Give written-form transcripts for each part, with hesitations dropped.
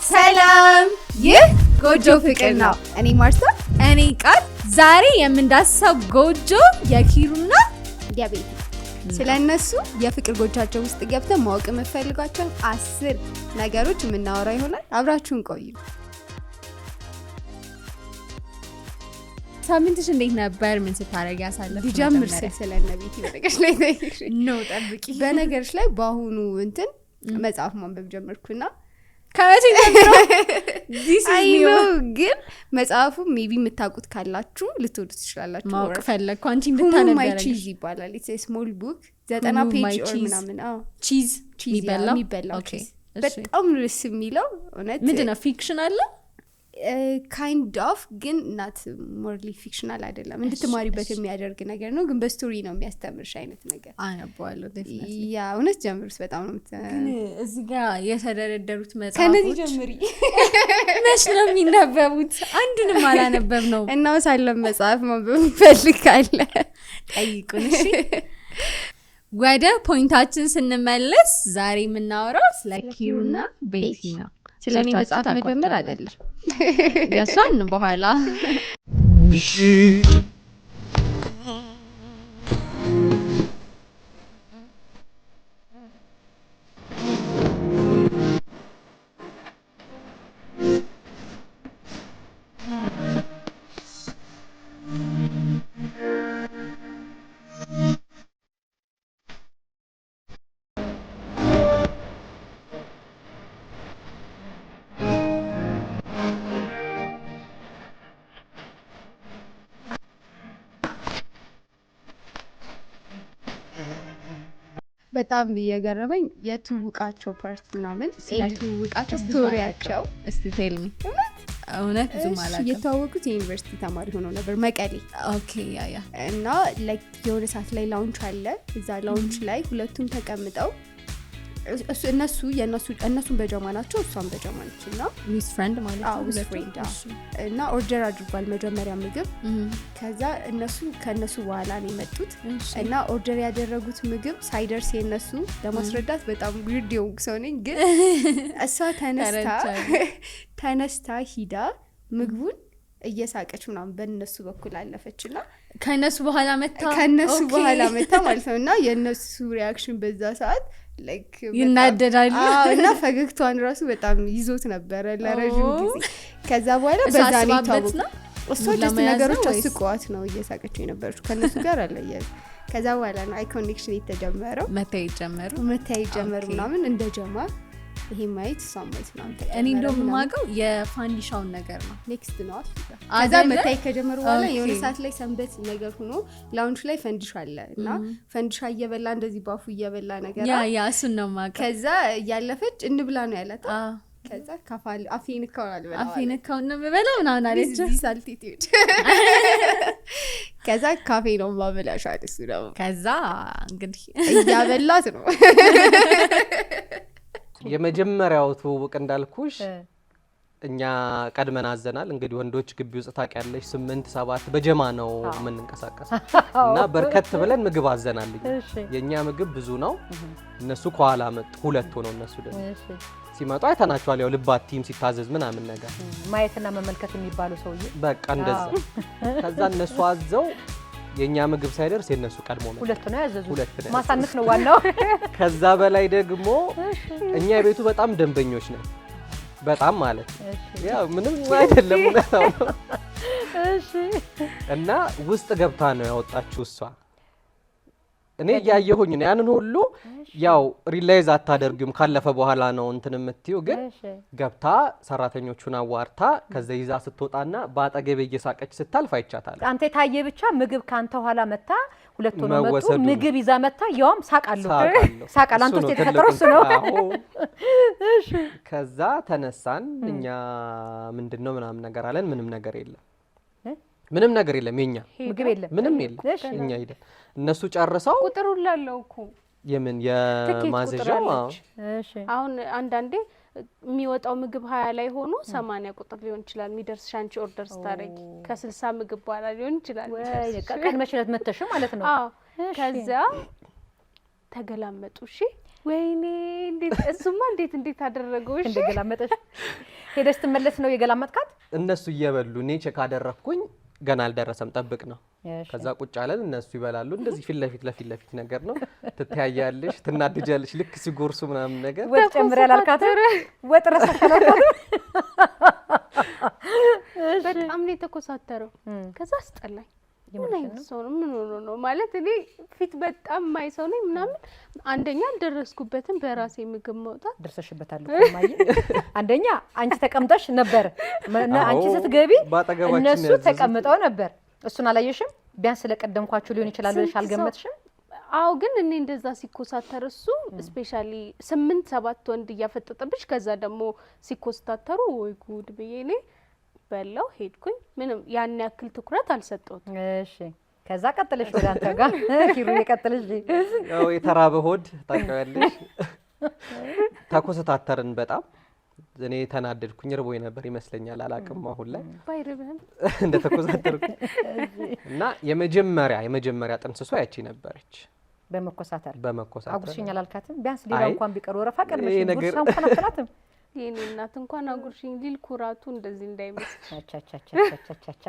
ሰላም ይህ ጎጆ ፍቅር ነው። እኔ ማርታ እኔ ቃል ዛሬ የምንዳስሰው ጎጆ የኪሩና የቤቲ ስለነሱ የፍቅር ጎጆቻቸው ውስጥ ገብተን ማወቅ የምፈልጋቸው 10 ነገሮች የምናወራ ይሆናል። አብራችሁን ቆዩ። ሳምንትሽ እንዴት ነበር? ምን ስታረጊ ያሳለፍሽ? ቢጀምር ስለነቤቲ በነገርሽ ላይ ነው ጠብቂ። በነገርሽ ላይ በአሁኑ እንትን መጽሐፍ ማንበብ ጀመርኩና ከመቼ ጀምሮ ግን መጽሐፉ ሜቢ የምታውቁት ካላችሁ ልትወዱ ትችላላችሁ። ማወቅ ፈለግኩ አንቺ እንድታነብ ማይ ቺዝ ይባላል። ኢትስ ኤ ስሞል ቡክ 90 ፔጅ ኦር ምናምን። ቺዝ የሚበላው በጣም ደስ የሚለው እውነት። ምንድነው ፊክሽን አለ? ካይንድ ኦፍ ግን ናት ሞርሊ ፊክሽናል አይደለም። እንድትማሪበት የሚያደርግ ነገር ነው፣ ግን በስቶሪ ነው የሚያስተምርሽ አይነት ነገር። አነባዋለሁ ዴፊኒትሊ። ያ እውነት ጀምሩስ። በጣም ነው ግን እዚህ ጋር የተደረደሩት መጽሐፎች ከነዚህ ጀምሪ መች ነው የሚነበቡት? አንዱንም አላነበብ ነው እና ሳለም መጽሐፍ ማንበብ ይፈልጋል። ጠይቁን እሺ። ወደ ፖይንታችን ስንመለስ ዛሬ የምናወራው ስለ ኪሩና ቤቲ ነው። ስለኔ መጽሐፍ መጀመር አይደለም ያሷን በኋላ በጣም የገረመኝ የትውቃቸው ፓርት ምናምን የትውቃቸው ስቶሪያቸው። እስቲ ቴልሚ እውነት ብዙ ማለት የተዋወቁት የዩኒቨርሲቲ ተማሪ ሆነው ነበር መቀሌ። ኦኬ ያ እና ላይክ የሆነ ሰዓት ላይ ላውንች አለ። እዛ ላውንች ላይ ሁለቱም ተቀምጠው እነሱን በጀማ ናቸው፣ እሷን በጀማ ነች እና ዊዝ ፍሬንድ ማለት ነው። ዊዝ ፍሬንድ እና ኦርደር አድርጓል መጀመሪያ ምግብ። ከዛ ከእነሱ በኋላ ነው የመጡት እና ኦርደር ያደረጉት ምግብ ሳይደርስ የነሱ ለማስረዳት በጣም ዊርድ የሆንኩ ሰው ነኝ። ግን እሷ ተነስታ ሂዳ ምግቡን እየሳቀች ምናምን በእነሱ በኩል አለፈችና ከእነሱ በኋላ መታ ማለት ነው። እና የእነሱ ሪያክሽን በዛ ሰዓት ላይክ ይናደዳሉ እና ፈገግታዋን ራሱ በጣም ይዞት ነበረ ለረጅም ጊዜ። ከዛ በኋላ በዛ ነው ታውቁ እሷ ጀስት ነገሮች አስቀዋት ነው እየሳቀችው የነበረችው ከነሱ ጋር አለየ። ከዛ በኋላ ነው አይ ኮኔክሽን የተጀመረው፣ መታየት ጀመሩ ምናምን እንደ ጀማ። ይሄ ማየት ሳማይት ነው። እኔ እንደውም ማቀው የፋንዲሻውን ነገር ነው ኔክስት ነው። ከዛ መታየት ከጀመሩ በኋላ የሆነ ሰዓት ላይ ሰንበት ነገር ሆኖ ላውንች ላይ ፈንዲሻ አለ እና ፈንዲሻ እየበላ እንደዚህ ባፉ እየበላ ነገር ያ እሱን ነው ማቀው። ከዛ እያለፈች እንብላ ነው ያላት። ከዛ ካፋል አፌንካው ነው የምበላው ምናምን አለች። ሳልቲቲዩድ ከዛ ካፌ ነው ማበላሽ አለች ነው። ከዛ እንግዲህ እያበላት ነው። የመጀመሪያው ትውውቅ እንዳልኩሽ እኛ ቀድመን አዘናል። እንግዲህ ወንዶች ግቢ ውስጥ ታውቂያለሽ 8-7 በጀማ ነው የምንንቀሳቀሰው እና በርከት ብለን ምግብ አዘናልኝ። የኛ ምግብ ብዙ ነው፣ እነሱ ከኋላ መጡ። ሁለት ሆነው እነሱ ደግሞ ሲመጡ አይተናቸዋል። ያው ልባት ቲም ሲታዘዝ ምናምን ነገር ማየትና መመልከት የሚባለው ሰውዬ በቃ እንደዛ። ከዛ እነሱ አዘው የኛ ምግብ ሳይደርስ የነሱ ቀድሞ ነው። ሁለት ነው ያዘዙት። ማሳነስ ነው ዋናው። ከዛ በላይ ደግሞ እኛ የቤቱ በጣም ደንበኞች ነን። በጣም ማለት ያው ምንም አይደለም ነው። እሺ እና ውስጥ ገብታ ነው ያወጣችው እሷ። እኔ ያየሁኝ ነው ያንን ሁሉ ያው ሪላይዝ አታደርግም፣ ካለፈ በኋላ ነው እንትን የምትይው። ግን ገብታ ሰራተኞቹን አዋርታ ከዛ ይዛ ስትወጣና ባጠገቤ እየሳቀች ስታልፍ አይቻታለሁ። አንተ ታየ ብቻ ምግብ ካንተ ኋላ መታ ሁለቱ ነው መጡ። ምግብ ይዛ መታ ያውም ሳቃለሁ አንተ ተተረሱ ነው። እሺ ከዛ ተነሳን እኛ ምንድነው ምናምን ነገር አለን። ምንም ነገር የለም የኛ ምግብ የለም ምንም የለም። እኛ ሄደን እነሱ ጨርሰው ቁጥሩ ላለው እኮ የምን የማዘዣው እሺ አሁን አንዳንዴ የሚወጣው ምግብ 20 ላይ ሆኖ 80 ቁጥር ሊሆን ይችላል የሚደርስሽ አንቺ ኦርደር ስታረጊ ከ60 ምግብ በኋላ ሊሆን ይችላል። ወይ ቀን መሽለት መተሽ ማለት ነው። ከዛ ተገላመጡ። እሺ ወይኔ እንዴት እሱማ እንዴት አደረገው? እሺ እንደገላመጠሽ ሄደሽ ትመለስ ነው የገላመጥካት? እነሱ እየበሉ እኔ ቼክ አደረኩኝ ገና አልደረሰም ጠብቅ ነው ከዛ ቁጭ አለን እነሱ ይበላሉ እንደዚህ ፊት ለፊት ነገር ነው ትታያያለሽ ትናድጃለሽ ልክ ሲጎርሱ ምናምን ነገር ወጥ ጨምር ያላልካት ወጥ ረሳሽ አላልካት በጣም ነው የተኮሳተረው ከዛ አስጠላኝ ምን ነው ማለት እኔ ፊት በጣም ማይሰው ነኝ ምናምን አንደኛ ደረስኩበትን በራሴ ምግብ መውጣት ደርሰሽበታል እኮ ማየ አንደኛ አንቺ ተቀምጠሽ ነበር አንቺ ስትገቢ እነሱ ተቀምጠው ነበር እሱን አላየሽም ቢያንስ ስለቀደምኳችሁ ሊሆን ይችላል ብለሽ አልገመትሽም አው ግን እኔ እንደዛ ሲኮሳተር እሱ ስፔሻሊ 8-7 ወንድ ያፈጠጠብሽ ከዛ ደግሞ ሲኮስታተሩ ወይ ጉድ በየኔ በላው ሄድኩኝ ምንም ያን ያክል ትኩረት አልሰጠሁት እሺ ከዛ ቀጥለሽ ወደ አንተ ጋር ኪሩ ይቀጥልሽ ያው የተራበ ሆድ ታውቂያለሽ ተኮስታተርን በጣም እኔ ተናደድኩኝ ርቦኝ ነበር ይመስለኛል አላቅም አሁን ላይ ባይረብህም እንደተኮሳተርኩ እና የመጀመሪያ ጥንስሷ ያቺ ነበረች በመኮሳተር አጉርሽኝ አላልካትም ቢያንስ ሌላ እንኳን ቢቀር ወረፋ ቀርመሽ ጉርሻ እንኳን አትላትም የኔ እናት እንኳን አጉርሽኝ ሊል ኩራቱ እንደዚህ እንዳይመስል አቻቻቻቻቻቻ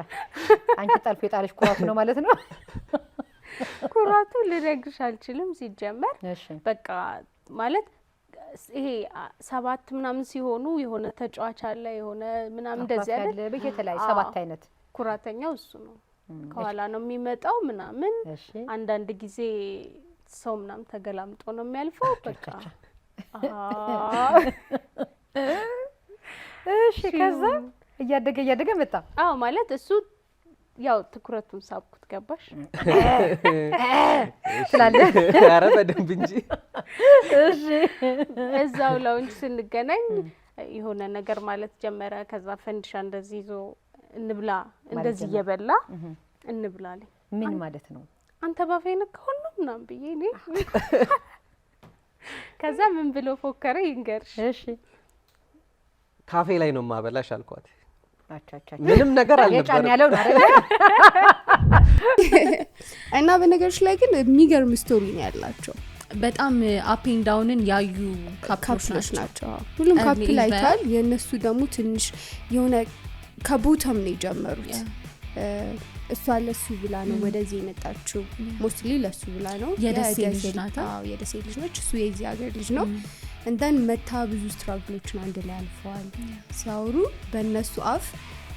አንቺ ጠልፎ የጣለሽ ኩራቱ ነው ማለት ነው ኩራቱ ልነግርሽ አልችልም ሲጀመር በቃ ማለት ይሄ 7 ምናምን ሲሆኑ የሆነ ተጫዋች አለ የሆነ ምናምን እንደዚህ አይደል በየተላይ 7 አይነት ኩራተኛው እሱ ነው ከኋላ ነው የሚመጣው ምናምን አንዳንድ ጊዜ ሰው ምናምን ተገላምጦ ነው የሚያልፈው በቃ እሺ ከዛ እያደገ መጣ አዎ ማለት እሱ ያው ትኩረቱን ሳብኩት ገባሽ ስላለ ኧረ በደንብ እንጂ እሺ እዛው ላውንጅ ስንገናኝ የሆነ ነገር ማለት ጀመረ ከዛ ፈንዲሻ እንደዚህ ይዞ እንብላ እንደዚህ እየበላ እንብላልኝ ምን ማለት ነው አንተ ባፌን ከሆነ ምናምን ብዬ እኔ ከዛ ምን ብሎ ፎከረ ይንገርሽ እሺ ካፌ ላይ ነው ማበላሽ አልኳት ምንም ነገር አልነበረ የጫን ያለው አይደል እና በነገርሽ ላይ ግን የሚገርም ስቶሪ ነው ያላቸው በጣም አፕ ኤንድ ዳውንን ያዩ ካፕሎች ናቸው ሁሉም ካፕል አይታል የነሱ ደግሞ ትንሽ የሆነ ከቦታም ነው የጀመሩት እሷ ለሱ ብላ ነው ወደዚህ የመጣችው ሞስትሊ ለሱ ብላ ነው የደሴ ልጅ ነች እሱ የዚህ ሀገር ልጅ ነው እንደን መታ ብዙ ስትራግሎችን አንድ ላይ አልፈዋል ሲያወሩ በእነሱ አፍ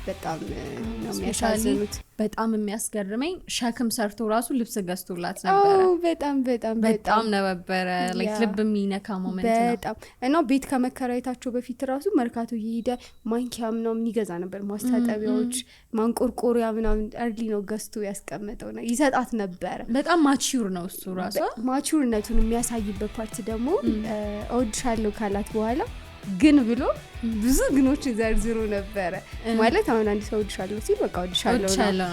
በጣም ነው የሚያሳዝኑት በጣም የሚያስገርመኝ ሸክም ሰርቶ ራሱ ልብስ ገዝቶላት ነበር በጣም ነበር ላይክ ልብ የሚነካ ሞመንት ነው በጣም እና ቤት ከመከራየታቸው በፊት ራሱ መርካቶ ይሄደ ማንኪያ ምናምን ይገዛ ነበር ማስታጠቢያዎች ማንቆርቆሪያ ምናምን አርሊ ነው ገዝቶ ያስቀመጠው ነው ይሰጣት ነበር በጣም ማቹር ነው እሱ ራሱ ማቹርነቱን የሚያሳይበት ፓርት ደግሞ እወድሻለሁ ካላት በኋላ ግን ብሎ ብዙ ግኖች ዘርዝሮ ነበር ማለት አሁን አንድ ሰው እወድሻለሁ ሲል በቃ እወድሻለሁ ነው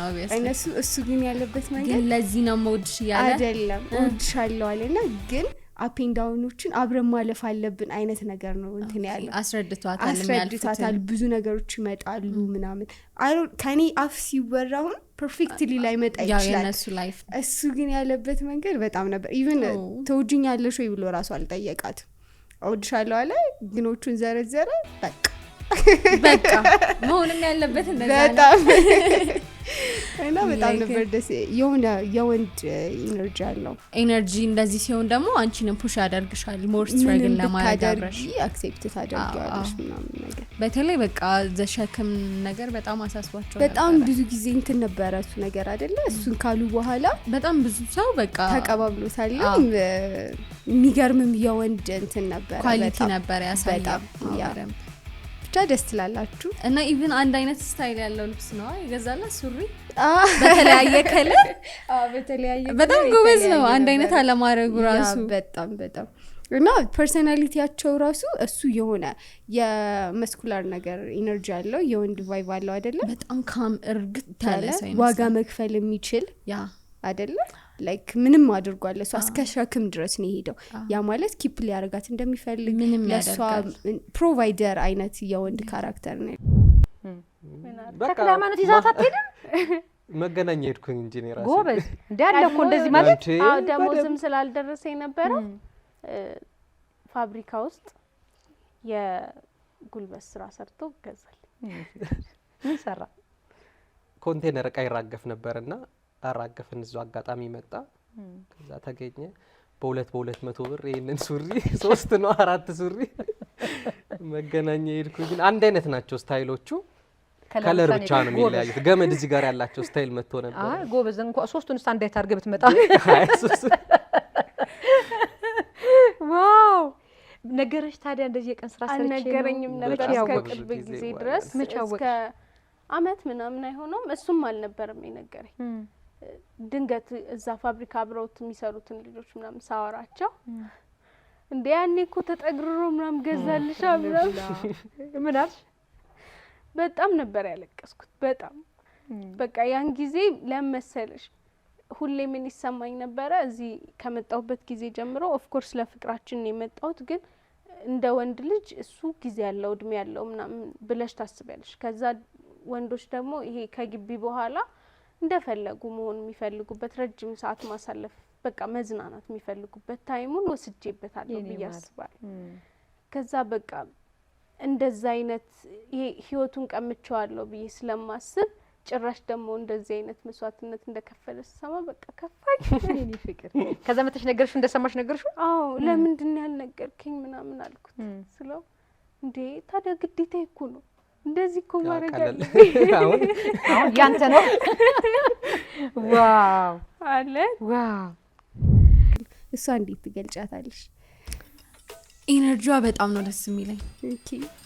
እሱ ግን ያለበት መንገድ ግን ለዚህ ነው መውድሽ ያለ አይደለም እወድሻለሁ አለና ግን አፕ ኤንድ ዳውኖችን አብረን ማለፍ አለብን አይነት ነገር ነው እንትን ያለው አስረድቷታል ብዙ ነገሮች ይመጣሉ ምናምን ከኔ አፍ ሲወራውን ፐርፌክትሊ ላይ መጣ ይችላል እሱ ግን ያለበት መንገድ በጣም ነበር ኢቭን ተውጅኛለሽ ወይ ብሎ ራሱ አልጠየቃት እወድሻለሁ አለ ግኖቹን ዘረዘረ በቃ መሆንም ያለበት እንደዛ በጣም እና በጣም ነበር ደስ የሆነ የወንድ ኢነርጂ እንደዚህ ሲሆን ደግሞ አንቺንም ፑሽ ያደርግሻል ሞር ስትራግል ለማድረግ አክሴፕት ታደርጊዋለሽ ምናምን ነገር በተለይ በቃ ዘሸክም ነገር በጣም አሳስቧቸው በጣም ብዙ ጊዜ እንትን ነበር እሱ ነገር አይደለ እሱን ካሉ በኋላ በጣም ብዙ ሰው በቃ ተቀባብሎታል የሚገርምም የወንድ እንትን ነበር ኳሊቲ ነበር ያሳየው በጣም ብቻ ደስ ትላላችሁ እና ኢቭን አንድ አይነት ስታይል ያለው ልብስ ነው ይገዛላ ሱሪ በተለያየ ከለር በጣም ጎበዝ ነው አንድ አይነት አለማረጉ ራሱ በጣም እና ፐርሰናሊቲያቸው ራሱ እሱ የሆነ የመስኩላር ነገር ኢነርጂ ያለው የወንድ ቫይብ አለው አይደለ በጣም ካም እርግጥ ያለ ሰው ዋጋ መክፈል የሚችል አይደለ ላይክ ምንም አድርጓል እሱ አስከሻክም ድረስ ነው ሄደው ያ ማለት ኪፕ ሊያረጋት እንደሚፈልግ ለሷ ፕሮቫይደር አይነት የወንድ ካራክተር ነው ተክለሃይማኖት ይዛት አትሄድም መገናኛ ሄድኩኝ እንጂ ነው ራሴ ጎበዝ እንዳለ እኮ እንደዚህ ማለት ደሞዝም ስላልደረሰኝ ነበር ፋብሪካ ውስጥ ጉልበት ስራ ሰርቶ ገዛል። ምን ሰራ? ኮንቴነር እቃ ይራገፍ ነበርና አራገፍን እዛው አጋጣሚ መጣ። ከዛ ተገኘ በ200 ብር ይሄንን ሱሪ 3 ነው 4 ሱሪ መገናኛ ሄድኩ። ግን አንድ አይነት ናቸው ስታይሎቹ፣ ከለር ብቻ ነው የሚለያዩት። ገመድ እዚህ ጋር ያላቸው ስታይል መጥቶ ነበር። አይ ጎበዝ እንኳን 3ቱን ስታንዳርድ አድርገህ ብትመጣ። ዋው ነገረሽ። ታዲያ እንደዚህ የቀን ስራ ሰርቼ አልነገረኝም ነበር እስከ ቅርብ ጊዜ ድረስ። እስከ አመት ምናምን አይሆነውም እሱም አልነበረም የነገረኝ። ድንገት እዛ ፋብሪካ አብረውት የሚሰሩትን ልጆች ምናምን ሳወራቸው እንዴ ያኔ እኮ ተጠግርሮ ምናምን ገዛልሻ ምናምን ምን አልሽ? በጣም ነበር ያለቀስኩት። በጣም በቃ ያን ጊዜ ለመሰለሽ ሁሌ ምን ይሰማኝ ነበረ እዚህ ከመጣሁበት ጊዜ ጀምሮ ኦፍ ኮርስ ለፍቅራችን ነው የመጣሁት፣ ግን እንደ ወንድ ልጅ እሱ ጊዜ ያለው እድሜ ያለው ምናምን ብለሽ ታስቢያለሽ። ከዛ ወንዶች ደግሞ ይሄ ከግቢ በኋላ እንደፈለጉ መሆን የሚፈልጉበት ረጅም ሰዓት ማሳለፍ በቃ መዝናናት የሚፈልጉበት ታይሙን ወስጄበታለሁ ብዬ አስባለሁ። ከዛ በቃ እንደዛ አይነት ይሄ ህይወቱን ቀምቼዋለሁ ብዬ ስለማስብ ጭራሽ ደግሞ እንደዚህ አይነት መስዋዕትነት እንደከፈለ ሰማ በቃ ከፋኝ። እኔ ፍቅር ከዛ መተሽ ነገርሽ እንደሰማሽ ነገርሽ? አዎ ለምንድን ነው ያልነገርከኝ ምናምን አልኩት። ስለው እንዴ ታዲያ ግዴታ እኮ ነው እንደዚህ እኮ ማድረግ አሁን ያንተ ነው። ዋው አለ። ዋው እሷ እንዴት ትገልጫታለሽ? ኢነርጂዋ በጣም ነው ደስ የሚለኝ።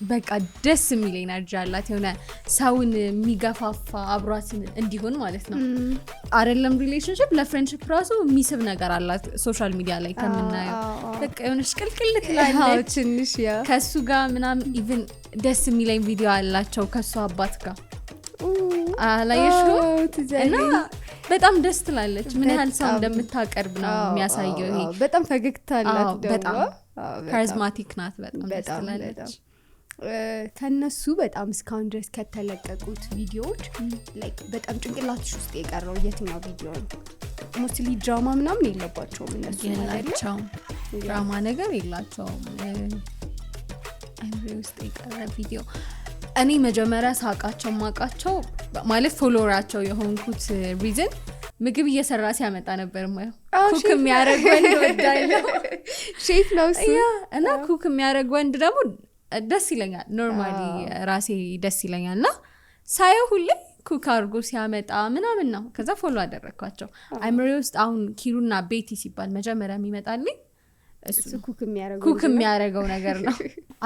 በቃ ደስ የሚል ኢነርጂ አላት። የሆነ ሰውን የሚገፋፋ አብሯት እንዲሆን ማለት ነው። አይደለም ሪሌሽንሺፕ ለፍሬንድሺፕ ራሱ የሚስብ ነገር አላት። ሶሻል ሚዲያ ላይ ከምናየው በቃ የሆነች ቅልቅል ትላለች ትንሽ ያ ከሱ ጋር ምናምን። ኢቭን ደስ የሚለኝ ቪዲዮ አላቸው ከሱ አባት ጋር አላየሽው? እና በጣም ደስ ትላለች። ምን ያህል ሰው እንደምታቀርብ ነው የሚያሳየው። ይሄ በጣም ፈገግታ አላት። በጣም ካሪዝማቲክ ናት። በጣም ደስ ትላለች። ከነሱ በጣም እስካሁን ድረስ ከተለቀቁት ቪዲዮዎች ላይክ በጣም ጭንቅላትሽ ውስጥ የቀረው የትኛው ቪዲዮ ነው? ሞስትሊ ድራማ ምናምን የለባቸውም እነሱ የላቸውም። ድራማ ነገር የላቸውም። አይምሬ ውስጥ የቀረ ቪዲዮ እኔ መጀመሪያ ሳቃቸው ማቃቸው ማለት ፎሎወራቸው የሆንኩት ሪዝን ምግብ እየሰራ ሲያመጣ ነበር ማለት ኩክ የሚያረግ ወንድ ወዳለው ሼፍ ነው እሱ። እና ኩክ የሚያረግ ወንድ ደግሞ ደስ ይለኛል። ኖርማሊ ራሴ ደስ ይለኛል እና ሳየው ሁሌ ኩክ አድርጎ ሲያመጣ ምናምን ነው። ከዛ ፎሎ አደረግኳቸው። አይምሬ ውስጥ አሁን ኪሩና ቤቲ ሲባል መጀመሪያ የሚመጣልኝ እሱ ኩክ የሚያረገው ነገር ነው።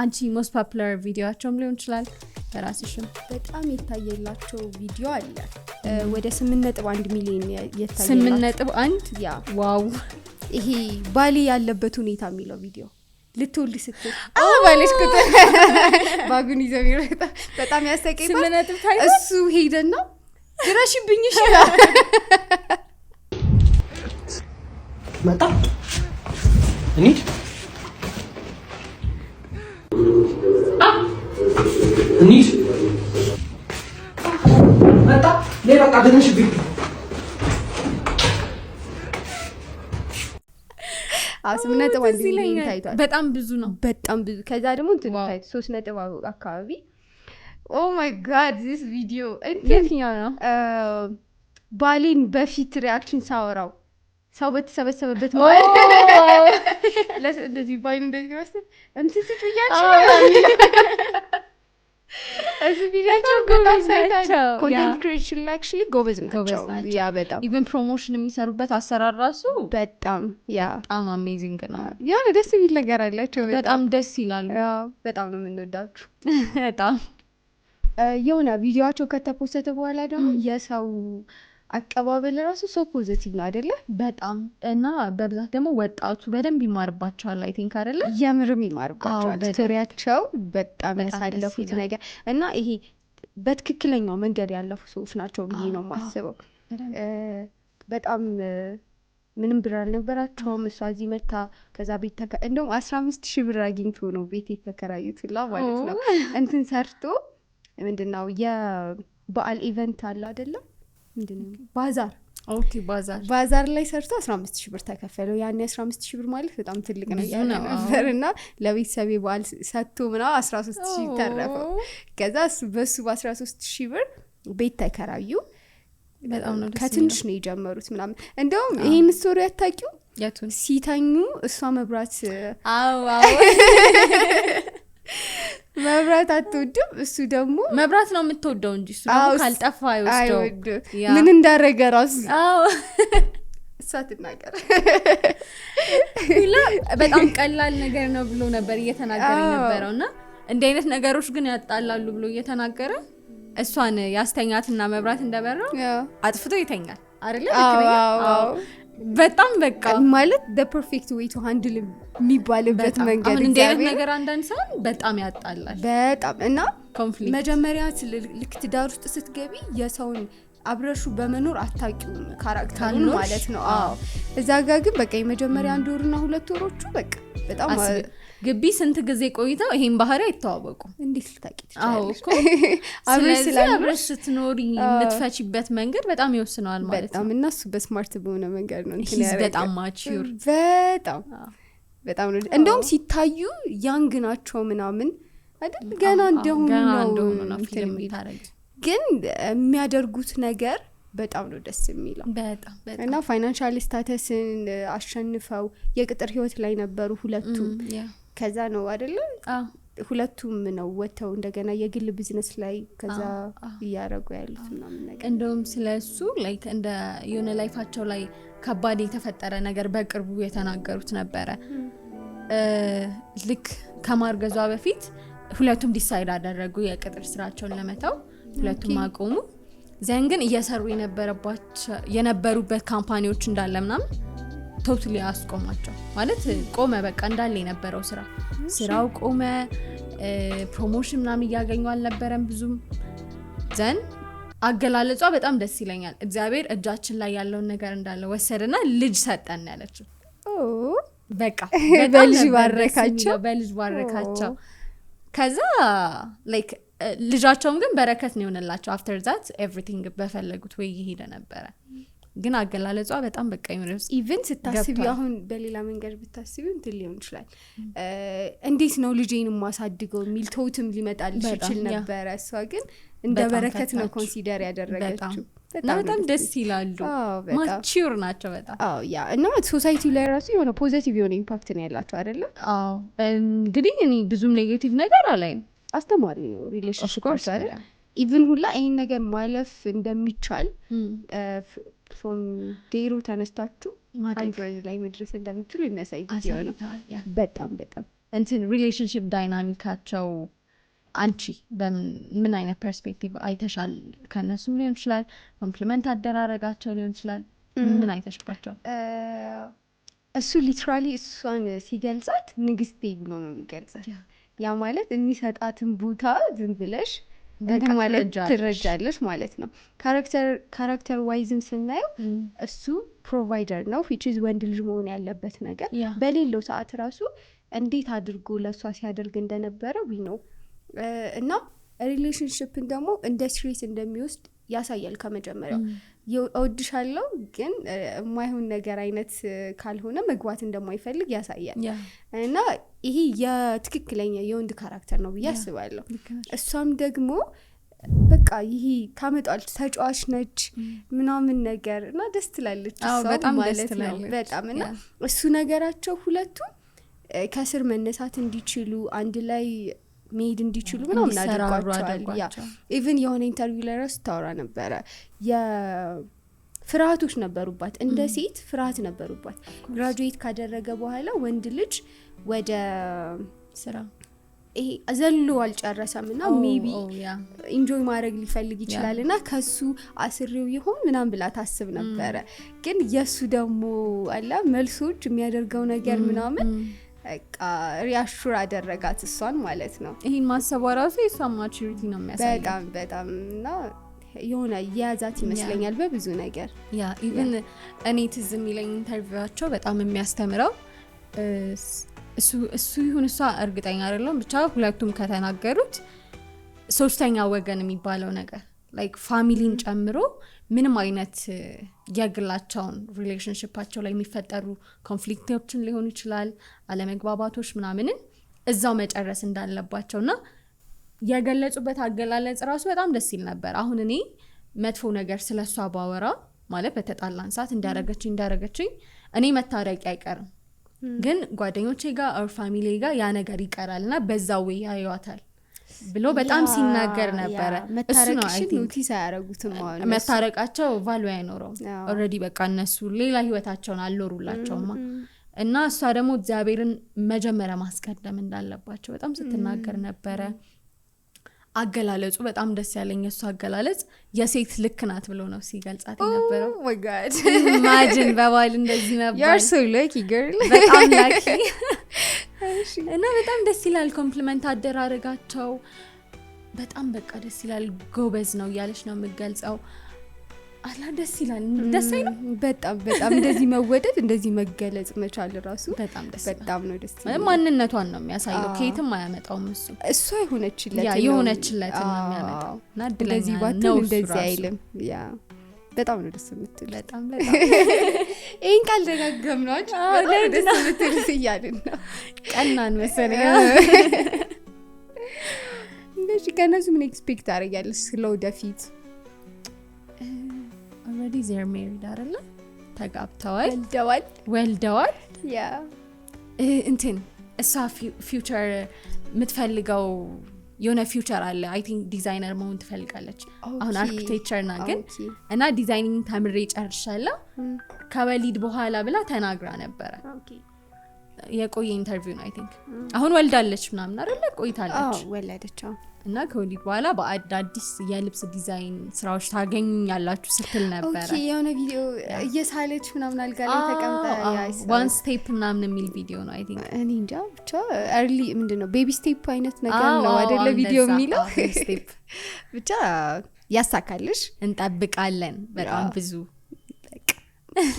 አንቺ ሞስት ፖፑላር ቪዲዮአቸውም ሊሆን ይችላል በራስሽም በጣም የታየላቸው ቪዲዮ አለ። ወደ 8.1 ሚሊዮን የታየላቸው 8.1 ያ ዋው። ይሄ ባሊ ያለበት ሁኔታ የሚለው ቪዲዮ ልትወልድ ስትል ባለሽ ቁጥር ባጉን ይዘው ይረጣ በጣም ያሰቀኝ 8 ታይቶ እሱ ሄደና ድረሽብኝ ይችላል መጣ እንዴ እንዴ መጣ ለበቃ ድረሽብኝ አስምነጥ ወንድ ሚሊዮን ታይቷል። በጣም ብዙ ነው። በጣም ብዙ። ከዛ ደግሞ እንትን ታይቶ 3 አካባቢ ኦ ማይ ጋድ ዚስ ቪዲዮ የትኛው ነው? ባሌን በፊት ሪአክሽን ሳወራው ሰው በተሰበሰበበት ማለት እንደዚህ ባሌን እንደዚህ ወስደ እንትን ትጥያችሁ እዚህ ቪዲዮቸው ጎበዝ ናቸው። ኮንቴንት ክሬሽን ላይ actually ጎበዝ ናቸው። ያ በጣም ኢቨን ፕሮሞሽን የሚሰሩበት አሰራር ራሱ በጣም ያ በጣም አሜዚንግ ነው። ያ ደስ የሚል ነገር አላቸው። በጣም ደስ ይላሉ። ያ በጣም ነው የምንወዳችሁ። በጣም የሆነ ቪዲዮቸው ከተፖስተ በኋላ ደግሞ የሰው አቀባበል ራሱ ሶ ፖዚቲቭ ነው አይደለ? በጣም እና በብዛት ደግሞ ወጣቱ በደንብ ይማርባቸዋል። አይ ቲንክ አይደለ? የምርም ይማርባቸዋል። ስቶሪያቸው በጣም ያሳለፉት ነገር እና ይሄ በትክክለኛው መንገድ ያለፉ ሰዎች ናቸው ብዬ ነው የማስበው። በጣም ምንም ብር አልነበራቸውም። እሷ እዚህ መታ ከዛ ቤት እንደውም 15,000 ብር አግኝቶ ነው ቤት የተከራዩት ሁላ ማለት ነው። እንትን ሰርቶ ምንድነው የበዓል ኢቨንት አለ አይደለም? ምንድነው ኦኬ ባዛር ላይ ሰርቶ 15000 ብር ተከፈለው። ያኔ 15000 ብር ማለት በጣም ትልቅ ነገር ነበርና ለቤተሰቤ በዓል ሰጥቶ ምናምን 13000 ተረፈው። ከዛ በሱ በ13000 ብር ቤት ተከራዩ። በጣም ነው ከትንሽ ነው የጀመሩት ምናምን። እንደውም ይሄን ስቶሪ አታውቂው? ያቱን ሲተኙ እሷ መብራት አዎ መብራት አትወድም፣ እሱ ደግሞ መብራት ነው የምትወደው እንጂ እሱ ደግሞ ካልጠፋ አይወስደው። ምን እንዳረገ ራሱ አዎ እሷ ትናገር ሁላ በጣም ቀላል ነገር ነው ብሎ ነበር እየተናገረ የነበረውና እንዲህ አይነት ነገሮች ግን ያጣላሉ ብሎ እየተናገረ እሷን ያስተኛትና መብራት እንደበራው አጥፍቶ ይተኛል አይደል? አዎ በጣም በቃ ማለት the perfect way to handle የሚባልበት መንገድ እንደ አይነት ነገር አንዳንድ ሰው በጣም ያጣላል በጣም እና ኮንፍሊክት። መጀመሪያ ልክ ትዳር ውስጥ ስትገቢ የሰውን አብረሹ በመኖር አታውቂውም ካራክተሩን ማለት ነው። አዎ እዛ ጋር ግን በቃ የመጀመሪያ 1 ወርና 2 ወሮቹ በቃ በጣም ግቢ ስንት ጊዜ ቆይተው ይሄን ባህሪ አይተዋወቁ እንዴት ልታቂ ትችላለሽ? አዎ እኮ አብረሽ ስትኖሪ የምትፈቺበት መንገድ በጣም ይወስነዋል ማለት ነው። በጣም እና እሱ በስማርት በሆነ መንገድ ነው እንትን ያደረገው። በጣም ማቹር በጣም ነው። እንደውም ሲታዩ ያንግ ናቸው ምናምን አይደል? ገና እንደሆኑ ነው ፊልም ይታረግ ግን የሚያደርጉት ነገር በጣም ነው ደስ የሚለው። በጣም እና ፋይናንሻል ስታተስን አሸንፈው የቅጥር ህይወት ላይ ነበሩ ሁለቱም። ከዛ ነው አይደል? ሁለቱም ነው ወተው እንደገና የግል ቢዝነስ ላይ ከዛ እያረጉ ያሉት ምናምን ነገር። እንደውም ስለሱ ላይክ እንደ የሆነ ላይፋቸው ላይ ከባድ የተፈጠረ ነገር በቅርቡ የተናገሩት ነበረ። ልክ ከማርገዟ በፊት ሁለቱም ዲሳይድ አደረጉ የቅጥር ስራቸውን ለመተው፣ ሁለቱም አቆሙ። ዘን ግን እየሰሩ የነበሩበት ካምፓኒዎች እንዳለ ምናምን ቶታሊ አስቆማቸው ማለት ቆመ። በቃ እንዳለ የነበረው ስራው ቆመ። ፕሮሞሽን ምናምን እያገኙ አልነበረም ብዙም። ዘን አገላለጿ በጣም ደስ ይለኛል። እግዚአብሔር እጃችን ላይ ያለውን ነገር እንዳለ ወሰደና ልጅ ሰጠን ያለችው። በቃ በልጅ ባረካቸው። ከዛ ላይክ ልጃቸውም ግን በረከት ነው የሆነላቸው። አፍተር ዛት ኤቭሪቲንግ በፈለጉት ወይ ይሄደ ነበረ። ግን አገላለጿ በጣም በቃ ይመረስ ኢቭን ስታስቢ አሁን በሌላ መንገድ ብታስቢ እንትን ሊሆን ይችላል። እንዴት ነው ልጄን ማሳድገው የሚል ተውትም ሊመጣልሽ ይችል ነበረ። እሷ ግን እንደ በረከት ነው ኮንሲደር ያደረገችው። በጣም ደስ ይላሉ። ማቹር ናቸው በጣም። ያ እና ሶሳይቲ ላይ ራሱ የሆነ ፖዚቲቭ የሆነ ኢምፓክት ነው ያላቸው አይደለ? እንግዲህ እኔ ብዙም ኔጌቲቭ ነገር አላይም። አስተማሪ ነው ሪሌሽንሺፕ አይደል? ኢቭን ሁላ ይሄን ነገር ማለፍ እንደሚቻል ፍሮም ዴሩ ተነስታችሁ አንድ ላይ መድረስ እንደምትችሉ የሚያሳይ ነው። በጣም እንትን ሪሌሽንሺፕ ዳይናሚካቸው አንቺ በምን አይነት ፐርስፔክቲቭ አይተሻል? ከነሱም ሊሆን ይችላል፣ ኮምፕሊመንት አደራረጋቸው ሊሆን ይችላል። ምን አይተሽባቸው? እሱ ሊትራሊ እሷን ሲገልጻት ንግስቴ ብሎ ነው የሚገልጻት። ያ ማለት የሚሰጣትን ቦታ ዝም ብለሽ ማለት ትረጃለሽ ማለት ነው። ካራክተር ዋይዝም ስናየው እሱ ፕሮቫይደር ነው which is ወንድ ልጅ መሆን ያለበት ነገር በሌለው ሰዓት ራሱ እንዴት አድርጎ ለሷ ሲያደርግ እንደነበረ ዊ ነው። እና ሪሌሽንሺፕን ደግሞ እንደ ሲሪየስ እንደሚወስድ ያሳያል። ከመጀመሪያው እወድሻለሁ ግን የማይሆን ነገር አይነት ካልሆነ መግባት እንደማይፈልግ ያሳያል። እና ይሄ የትክክለኛ የወንድ ካራክተር ነው ብዬ አስባለሁ። እሷም ደግሞ በቃ ይሄ ታመጣለች፣ ተጫዋች ነች ምናምን ነገር እና ደስ ትላለች። በጣም ማለት ነው በጣም እና እሱ ነገራቸው ሁለቱም ከስር መነሳት እንዲችሉ አንድ ላይ መሄድ እንዲችሉ ምናምን አድርጓቸዋል። ኢቭን የሆነ ኢንተርቪው ላይ ራሱ ታወራ ነበረ። ፍርሃቶች ነበሩባት፣ እንደ ሴት ፍርሃት ነበሩባት። ግራጁዌት ካደረገ በኋላ ወንድ ልጅ ወደ ስራ ይሄ ዘሎ አልጨረሰም እና ሜቢ ኢንጆይ ማድረግ ሊፈልግ ይችላል እና ከሱ አስሬው ይሆን ምናምን ብላ ታስብ ነበረ። ግን የሱ ደግሞ አላ መልሶች የሚያደርገው ነገር ምናምን በቃ ሪአሹር አደረጋት እሷን ማለት ነው። ይሄን ማሰቧ ራሱ የሷን ማቹሪቲ ነው የሚያሳየው። በጣም እና የሆነ የያዛት ይመስለኛል በብዙ ነገር። ያ ኢቭን እኔ ትዝ የሚለኝ ኢንተርቪዋቸው በጣም የሚያስተምረው እሱ ይሁን እሷ እርግጠኛ አይደለም፣ ብቻ ሁለቱም ከተናገሩት ሶስተኛ ወገን የሚባለው ነገር ላይክ ፋሚሊን ጨምሮ ምንም አይነት የግላቸውን ሪሌሽንሺፓቸው ላይ የሚፈጠሩ ኮንፍሊክቶችን ሊሆን ይችላል አለመግባባቶች ምናምንን እዛው መጨረስ እንዳለባቸውና የገለጹበት አገላለጽ ራሱ በጣም ደስ ይል ነበር። አሁን እኔ መጥፎ ነገር ስለሷ ባወራ ማለት በተጣላን ሰዓት እንዳረገችኝ እኔ መታረቂ አይቀርም ግን ጓደኞቼ ጋር or ፋሚሊ ጋር ያ ነገር ይቀራልና በዛው ወይ ያዩዋታል ብሎ በጣም ሲናገር ነበረ። እሱ ነው አይ ቲንክ ኖቲስ አያረጉትም ማለት መታረቃቸው ቫልዩ አይኖረው ኦሬዲ በቃ እነሱ ሌላ ህይወታቸውን አልኖሩላቸውማ እና እሷ ደግሞ እግዚአብሔርን መጀመሪያ ማስቀደም እንዳለባቸው በጣም ስትናገር ነበረ። አገላለጹ በጣም ደስ ያለኝ እሱ አገላለጽ የሴት ልክ ናት ብሎ ነው ሲገልጻት የነበረው። ኦ ማይ ጋድ ኢማጂን በባል እንደዚህ ነበር። you are so lucky girl በጣም ላኪ እና በጣም ደስ ይላል ኮምፕሊመንት አደራረጋቸው በጣም በቃ ደስ ይላል። ጎበዝ ነው ያለች ነው የምገልጸው አላ ደስ ይላል። ደስ አይልም? በጣም እንደዚህ መወደድ እንደዚህ መገለጽ መቻል ራሱ በጣም ነው ደስ ይላል። ማንነቷን ነው የሚያሳየው ከየትም አያመጣውም እሱ የሆነችለት ነው የሚያመጣው እና እንደዚህ ባትል እንደዚህ አይልም ያ በጣም ነው ደስ የምትል በጣም ይሄን ቃል ደጋገምናችሁ በጣም ደስ የምትል እያልን ነው ቀናን መሰለኝ። እንደዚህ ከነሱ ምን ኤክስፔክት አደርጋለሁ ስለወደፊት? already they're married አይደለ? ተጋብተዋል ወልደዋል ያ እንትን እሷ ፊውቸር የምትፈልገው የሆነ ፊውቸር አለ አይ ቲንክ ዲዛይነር መሆን ትፈልጋለች። አሁን አርኪቴክቸር ና ግን እና ዲዛይኒንግ ተምሬ ጨርሻለሁ ከወሊድ በኋላ ብላ ተናግራ ነበረ። የቆየ ኢንተርቪው ነው አይ ቲንክ አሁን ወልዳለች ምናምን አይደለ? ቆይታለች ወለደች እና ከወሊድ በኋላ በአዲስ የልብስ ዲዛይን ስራዎች ታገኙኛላችሁ ስትል ነበር። ኦኬ የሆነ ቪዲዮ እየሳለች ምናምን አልጋ ላይ ተቀምጣ ዋን ስቴፕ ምናምን የሚል ቪዲዮ ነው አይ ቲንክ እኔ እንጃ ብቻ early ምንድነው ቤቢ ስቴፕ አይነት ነገር ነው አይደለ? ቪዲዮ የሚለው ስቴፕ ብቻ ያሳካልሽ እንጠብቃለን በጣም ብዙ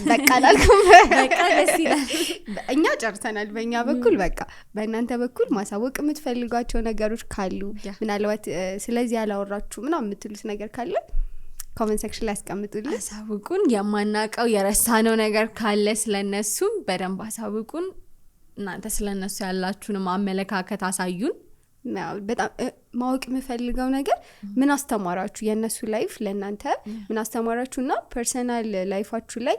በቃ አላልኩም በቃ ደስ ይላል። እኛ ጨርሰናል በእኛ በኩል በቃ በእናንተ በኩል ማሳወቅ የምትፈልጓቸው ነገሮች ካሉ ምናልባት ስለዚህ ያላወራችሁ ምናምን የምትሉት ነገር ካለ ኮሜንት ሴክሽን ላይ አስቀምጡልን አሳውቁን። የማናቀው የረሳነው ነገር ካለ ስለነሱም በደንብ አሳውቁን። እናንተ ስለነሱ ያላችሁንም አመለካከት አሳዩን። በጣም ማወቅ የምፈልገው ነገር ምን አስተማራችሁ የነሱ ላይፍ ለእናንተ ምን አስተማራችሁና ፐርሰናል ላይፋችሁ ላይ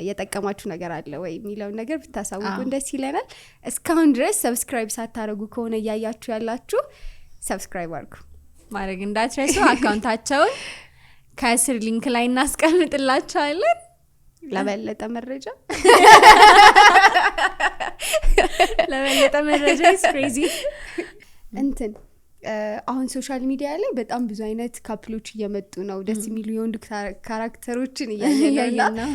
የጠቀማችሁ ነገር አለ ወይ የሚለው ነገር ብታሳውቁን ደስ ይለናል። እስካሁን ድረስ ሰብስክራይብ ሳታረጉ ከሆነ ያያችሁ ያላችሁ ሰብስክራይብ አድርጉ ማድረግ እንዳትረሱ። አካውንታቸውን ከስር ሊንክ ላይ እናስቀምጥላችኋለን ለበለጠ መረጃ is crazy እንትን አሁን ሶሻል ሚዲያ ላይ በጣም ብዙ አይነት ካፕሎች እየመጡ ነው። ደስ የሚሉ የወንድ ካራክተሮችን እያየን ነው።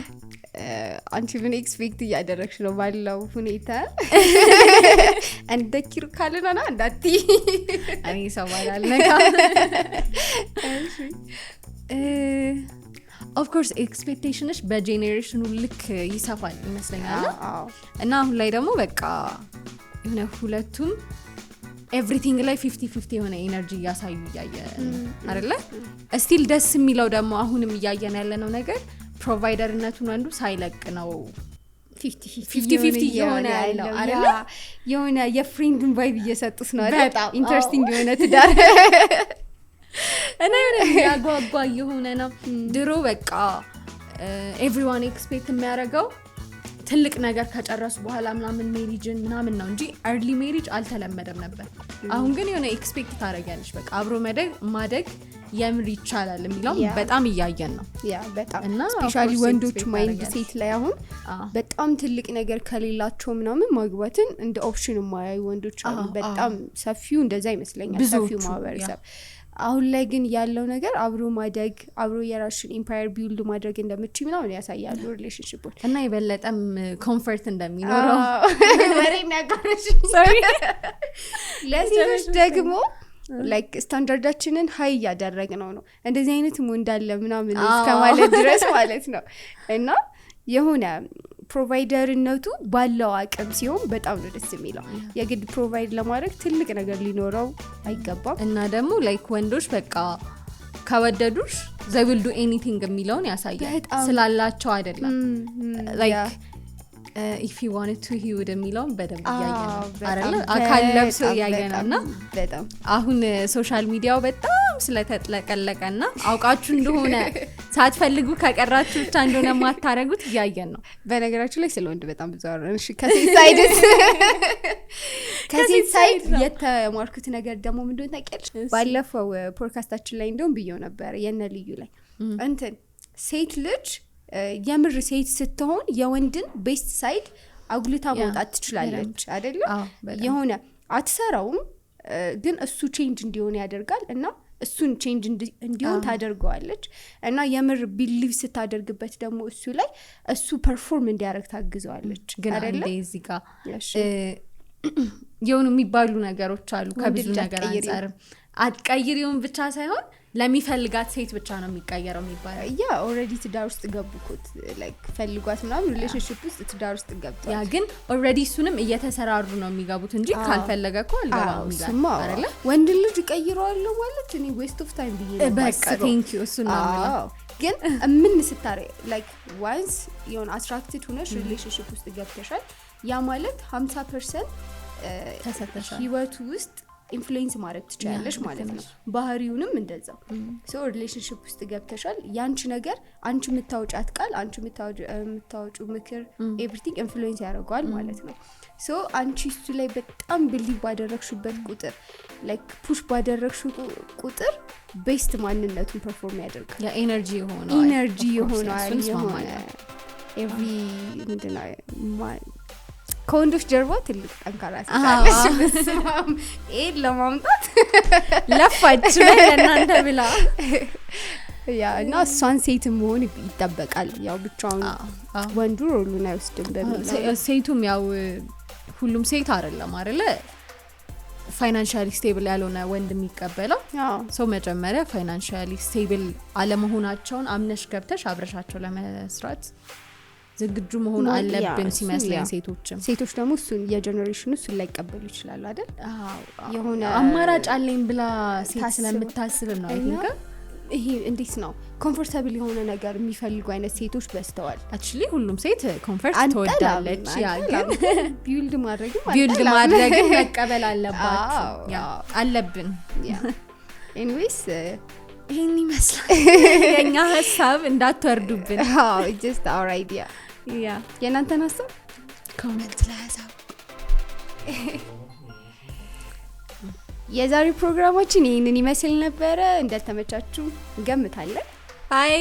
አንቺ ምን ኤክስፔክት እያደረግሽ ነው ባለው ሁኔታ? እንደ ኪሩ ካለና እንዳቲ እኔ ሰው ባላልነካ ኦፍ ኮርስ ኤክስፔክቴሽንሽ በጄኔሬሽኑ ልክ ይሰፋል ይመስለኛል። እና አሁን ላይ ደግሞ በቃ የሆነ ሁለቱም ኤቭሪቲንግ ላይ 50-50 የሆነ ኤነርጂ እያሳዩ እያየን አይደለ? ስቲል ደስ የሚለው ደግሞ አሁንም እያየን ያለነው ነገር ፕሮቫይደርነቱን አንዱ ሳይለቅ ነው 50-50 የሆነ ያለው አይደለ? የሆነ የፍሬንድን ቫይብ እየሰጡት ነው አይደል? ኢንተረስቲንግ የሆነ ትዳር እና የሆነ ያጓጓ የሆነ ነው። ድሮ በቃ ኤቭሪዋን ኤክስፔክት የሚያደርገው ትልቅ ነገር ከጨረሱ በኋላ ምናምን ሜሪጅን ምናምን ነው እንጂ early marriage አልተለመደም ነበር። አሁን ግን የሆነ ኤክስፔክት ታደርጊያለሽ በቃ አብሮ ማደግ የምር ይቻላል የሚለው በጣም እያየን ነው። ያ በጣም እና ስፔሻሊ ወንዶች ማይንድ ሴት ላይ አሁን በጣም ትልቅ ነገር ከሌላቸው ምናምን ማግባትን እንደ ኦፕሽን የማያዩ ወንዶች አሉ። በጣም ሰፊው እንደዛ ይመስለኛል ሰፊው ማህበረሰብ። አሁን ላይ ግን ያለው ነገር አብሮ ማደግ አብሮ የራስሽን ኢምፓየር ቢልድ ማድረግ እንደምትችይ ምናምን ያሳያሉ ሪሌሽንሺፖች እና የበለጠም ኮምፎርት እንደሚኖረው ወሬም ያጋረሽ ሶሪ ለሴቶች ደግሞ ላይክ ስታንዳርዳችንን ሃይ ያደረግነው ነው እንደዚህ አይነትም እንዳለ ምናምን እስከማለት ድረስ ማለት ነው። እና የሆነ ፕሮቫይደርነቱ ባለው አቅም ሲሆን በጣም ነው ደስ የሚለው። የግድ ፕሮቫይድ ለማድረግ ትልቅ ነገር ሊኖረው አይገባም። እና ደግሞ ላይክ ወንዶች በቃ ከወደዱሽ they will do anything የሚለውን ያሳያል ስላላቸው አይደለም like if he wanted to he would የሚለውን በደንብ ያያየን አይደል አካል ለብሶ ያያየናልና በጣም አሁን ሶሻል ሚዲያው በጣም ስለተጥለቀለቀና አውቃችሁ እንደሆነ ሳትፈልጉ ከቀራችሁ ብቻ እንደሆነ ማታረጉት ያያየን ነው በነገራችሁ ላይ ስለወንድ በጣም ብዙ አወራን እሺ ከሴት ሳይድ የተማርኩት ነገር ደግሞ ምንድነው ታውቂያለሽ ባለፈው ፖድካስታችን ላይ እንደውም ብየው ነበር የነ ልዩ ላይ እንትን ሴት ልጅ የምር ሴት ስትሆን የወንድን ቤስት ሳይድ አጉልታ ማውጣት ትችላለች አይደል የሆነ አትሰራውም ግን እሱ ቼንጅ እንዲሆን ያደርጋል እና እሱን ቼንጅ እንዲሆን ታደርገዋለች እና የምር ቢሊቭ ስታደርግበት ደግሞ እሱ ላይ እሱ ፐርፎርም እንዲያደርግ ታግዘዋለች ግን አንዴ እዚህ ጋር የሆኑ የሚባሉ ነገሮች አሉ ከብዙ ነገር አንፃር አትቀይሪውን ብቻ ሳይሆን ለሚፈልጋት ሴት ብቻ ነው የሚቀየረው የሚባለው ያ ኦሬዲ ትዳር ውስጥ ገቡኩት ላይክ ፈልጓት ምናምን ሪሌሽንሺፕ ውስጥ ትዳር ውስጥ ገብቷል ያ ግን ኦሬዲ እሱንም እየተሰራሩ ነው የሚገቡት እንጂ ካልፈለገ እኮ አልገባም ይላል አይደለ ወንድ ልጅ ቀይረዋል ማለት እኔ ዌስት ኦፍ ታይም ብዬ በቃ ቴንክ ዩ እሱ ነው ግን ምን ስታረ ላይክ ዋንስ የሆነ አትራክትድ ሆነሽ ሪሌሽንሺፕ ውስጥ ገብተሻል ያ ማለት 50% ተሰተሻል ህይወቱ ውስጥ ኢንፍሉዌንስ ማድረግ ትችላለሽ ማለት ነው ባህሪውንም እንደዛው ሶ ሪሌሽንሺፕ ውስጥ ገብተሻል ያንቺ ነገር አንቺ የምታውጫት ቃል አንቺ የምታውጩ ምክር ኤቭሪቲንግ ኢንፍሉዌንስ ያደርጋል ማለት ነው ሶ አንቺ እሱ ላይ በጣም ቢሊቭ ባደረግሽበት ቁጥር ላይክ ፑሽ ባደረግሽው ቁጥር ቤስት ማንነቱን ፐርፎርም ያደርጋል ያ ኤነርጂ ይሆናል የሆነ ኤቭሪ ምንድነው ከወንዶች ጀርባ ትልቅ ጠንካራ ሴት ለማምጣት ለፋች ለእናንተ ብላ ያ እና እሷን ሴት መሆን ይጠበቃል ያው ብቻውን ወንዱ ሮሉን አይወስድም በሚለው ሴቱም ያው ሁሉም ሴት አይደለም አይደለ ፋይናንሻሊ ስቴብል ያልሆነ ወንድ የሚቀበለው ሰው መጀመሪያ ፋይናንሻሊ ስቴብል አለመሆናቸውን አምነሽ ገብተሽ አብረሻቸው ለመስራት ዝግጁ መሆን አለብን ሲመስለኝ ሴቶች ደግሞ እሱን የጀነሬሽኑ እሱን ላይ ቀበሉ ይችላል አይደል የሆነ አማራጭ አለኝ ብላ ሴት ስለምታስብ ነው አይ ቲንክ ይሄ እንዴት ነው ኮምፎርታብል የሆነ ነገር የሚፈልጉ አይነት ሴቶች በስተዋል actually ሁሉም ሴት ኮምፎርት ትወዳለች ያ ግን ቢልድ ማድረግ መቀበል አለባችሁ ያ አለብን ያ ኤኒዌይስ ይሄን ይመስላል የኛ ሐሳብ እንዳትወርዱብን just our idea ያ የናንተን ሐሳብ ኮሜንት ላይ ሐሳብ የዛሬ ፕሮግራማችን ይሄንን ይመስል ነበር እንደተመቻችሁ እንገምታለን ባይ